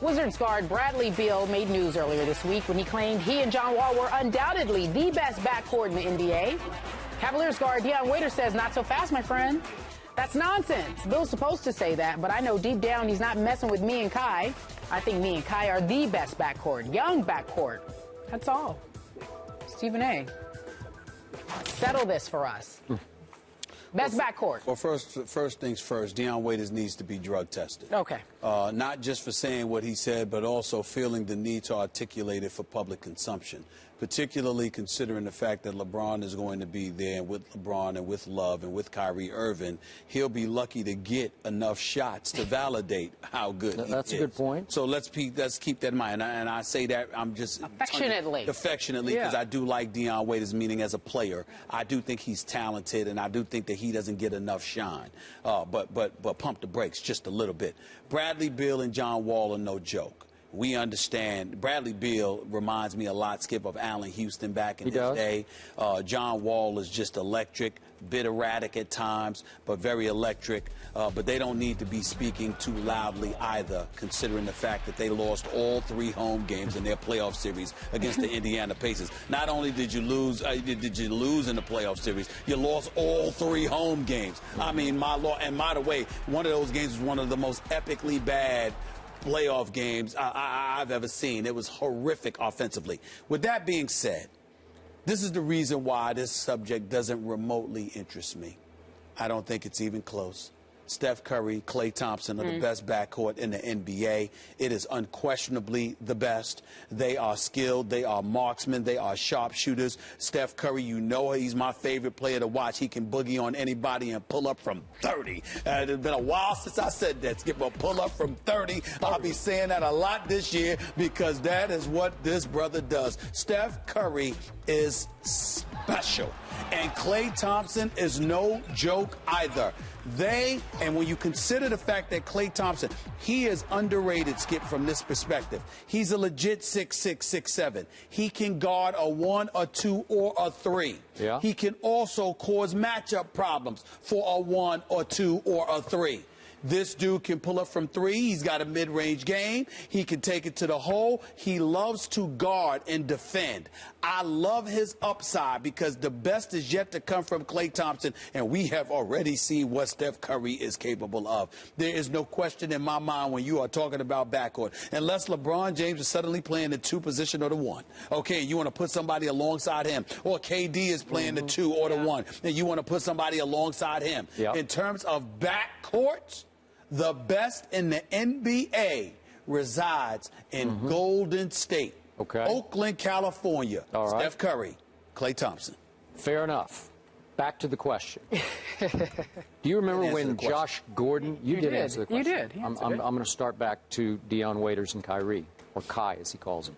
Wizards guard Bradley Beal made news earlier this week when he claimed he and John Wall were undoubtedly the best backcourt in the NBA. Cavaliers guard Dion Waiters says, "Not so fast, my friend." That's nonsense. Bill's supposed to say that, but I know deep down he's not messing with me and Kai. I think me and Kai are the best backcourt, young backcourt. That's all. Stephen A., settle this for us. Best backcourt. Well, first things first, Dion Waiters needs to be drug tested. Okay. Not just for saying what he said, but also feeling the need to articulate it for public consumption, particularly considering the fact that LeBron is going to be there, and with LeBron and with Love and with Kyrie Irving, he'll be lucky to get enough shots to validate how good he is. That's a good point. So let's keep that in mind. And I say that I'm just affectionately, because I do like Dion Waiters, meaning as a player. I do think he's talented, and I do think that he doesn't get enough shine. But pump the brakes just a little bit. Bradley Beal and John Wall are no joke. We understand. Bradley Beal reminds me a lot, Skip, of Allen Houston back in his day. John Wall is just electric, bit erratic at times, but very electric. But they don't need to be speaking too loudly either, considering the fact that they lost all 3 home games in their playoff series against the Indiana Pacers. Not only did you lose in the playoff series, you lost all 3 home games. I mean, and by the way, one of those games was one of the most epically bad playoff games I've ever seen. It was horrific offensively. With that being said, this is the reason why this subject doesn't remotely interest me. I don't think it's even close. Steph Curry, Klay Thompson are the best backcourt in the NBA. It is unquestionably the best. They are skilled. They are marksmen. They are sharpshooters. Steph Curry, you know he's my favorite player to watch. He can boogie on anybody and pull up from 30. It's been a while since I said that, Skip, but pull up from 30. I'll be saying that a lot this year because that is what this brother does. Steph Curry is special. And Klay Thompson is no joke either. And when you consider the fact that Klay Thompson, he is underrated, Skip, from this perspective. He's a legit 6'6", 6'7". He can guard a 1, a 2, or a 3. Yeah. He can also cause matchup problems for a 1, or 2, or a 3. This dude can pull up from 3. He's got a mid-range game. He can take it to the hole. He loves to guard and defend. I love his upside because the best is yet to come from Klay Thompson, and we have already seen what Steph Curry is capable of. There is no question in my mind when you are talking about backcourt, unless LeBron James is suddenly playing the 2 position or the 1. Okay, you want to put somebody alongside him, or KD is playing the 2 or the 1, and you want to put somebody alongside him. In terms of backcourts, the best in the NBA resides in Golden State, Oakland, California. Steph Curry, Klay Thompson. Fair enough. Back to the question. Do you remember when Josh Gordon? You did answer the question. You did. I'm going to start back to Dion Waiters and Kyrie, or Kai as he calls him.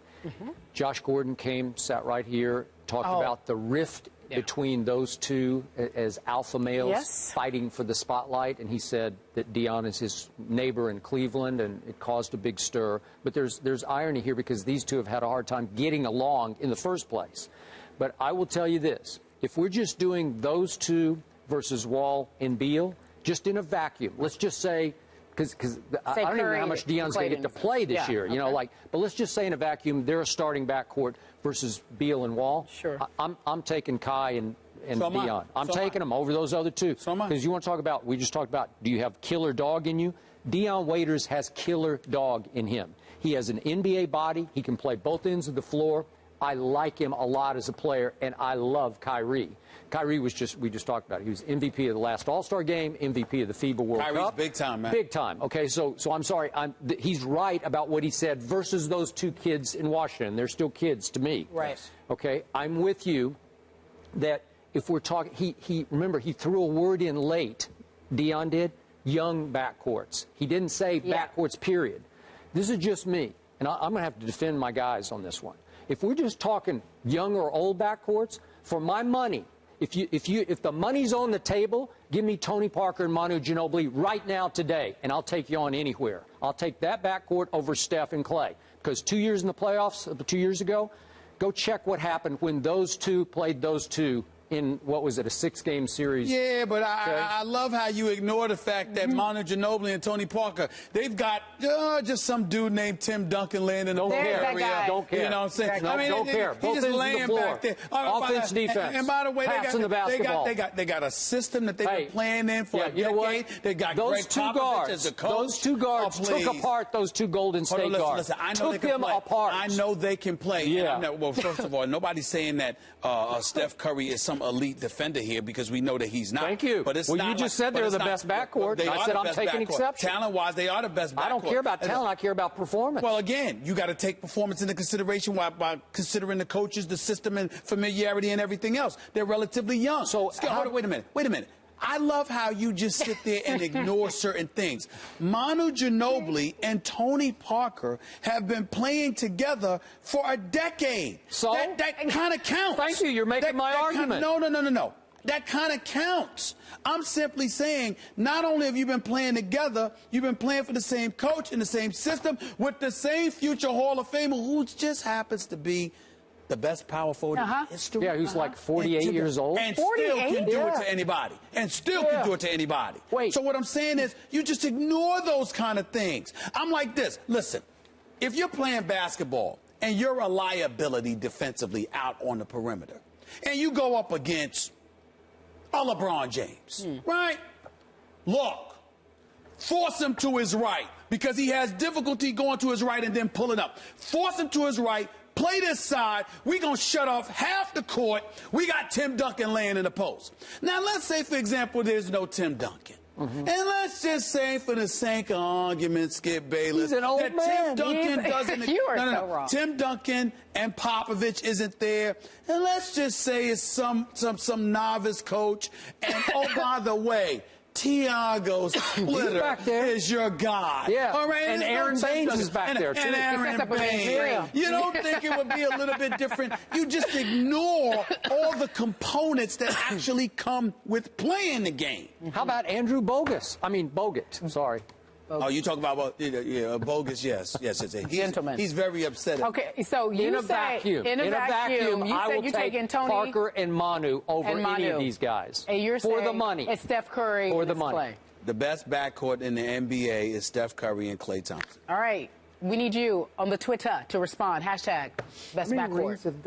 Josh Gordon came, sat right here, talked about the rift between those two as alpha males fighting for the spotlight, and he said that Dion is his neighbor in Cleveland, and it caused a big stir. But there's irony here because these two have had a hard time getting along in the first place. But I will tell you this. If we're just doing those two versus Wall and Beal, just in a vacuum, let's just say, because I don't even know how much Dion's going to get to play this year, you know, but let's just say in a vacuum, they're a starting backcourt versus Beal and Wall. Sure. I'm taking Kai and Dion. I'm taking them over those other two. Because you want to talk about, we just talked about, do you have killer dog in you? Dion Waiters has killer dog in him. He has an NBA body. He can play both ends of the floor. I like him a lot as a player, and I love Kyrie. Kyrie was we just talked about it. He was MVP of the last All-Star game, MVP of the FIBA World Cup. Kyrie's big time, man. Big time. Okay, so I'm sorry. He's right about what he said versus those 2 kids in Washington. They're still kids to me. Right. Okay, I'm with you that if we're talking, remember, he threw a word in late, Dion did, young backcourts. He didn't say backcourts, period. This is just me, and I'm going to have to defend my guys on this one. If we're just talking young or old backcourts, for my money, if the money's on the table, give me Tony Parker and Manu Ginobili right now today, and I'll take you on anywhere. I'll take that backcourt over Steph and Klay. Because 2 years in the playoffs, 2 years ago, go check what happened when those two played those two in, what was it, a 6-game series. Yeah, but I love how you ignore the fact that Manu Ginobili and Tony Parker, they've got just some dude named Tim Duncan laying in the area. Don't care. You know what I'm saying? No, I mean, don't care. He's just laying back there. Offense, defense. And by the way, they got a system that they've been playing in for a decade. They got those Greg two Popovich guards. as a coach. Those two guards took apart those two Golden State guards. Listen, I know they can play. Apart. I know they can play. Yeah. Well, first of all, nobody's saying that Steph Curry is some elite defender here because we know that he's not. Thank you. But it's well, not you just said they're the best backcourt. I said I'm taking exception. Talent-wise, they are the best backcourt. I don't care about talent. I care about performance. Well, again, you got to take performance into consideration by considering the coaches, the system, and familiarity and everything else. They're relatively young. So, wait a minute. I love how you just sit there and ignore certain things. Manu Ginobili and Tony Parker have been playing together for a decade. So? That kind of counts. Thank you. You're making my argument. No. That kind of counts. I'm simply saying, not only have you been playing together, you've been playing for the same coach in the same system with the same future Hall of Famer who just happens to be the best power forward in history. Yeah, who's like 48 years old. And still can do it to anybody. And still can do it to anybody. Wait. So what I'm saying is, you just ignore those kind of things. I'm like this. Listen, if you're playing basketball and you're a liability defensively out on the perimeter, and you go up against a LeBron James, right? Look, force him to his right because he has difficulty going to his right and then pulling up. Force him to his right. Play this side. We're going to shut off half the court. We got Tim Duncan laying in the post. Now, let's say, for example, there's no Tim Duncan. And let's just say, for the sake of argument, Skip Bayless, he's an old man. Tim Duncan doesn't. You are so wrong. Tim Duncan and Popovich isn't there. And let's just say it's some novice coach. And, oh, by the way, Tiago Splitter is your guy. Yeah. All right. And Aaron Baines is back there, too. And Aaron Baines. You don't think it would be a little bit different? You just ignore all the components that actually come with playing the game. How about Andrew Bogut? Sorry. Oh, you talk about Bogus? Yes. Gentlemen. He's very upset. Okay, so you in a vacuum, you I will you're take taking Tony Parker and Manu over any of these guys. And you're for saying the money. It's Steph Curry for the and money. Clay. The best backcourt in the NBA is Steph Curry and Klay Thompson. All right. We need you on the Twitter to respond. # best backcourt.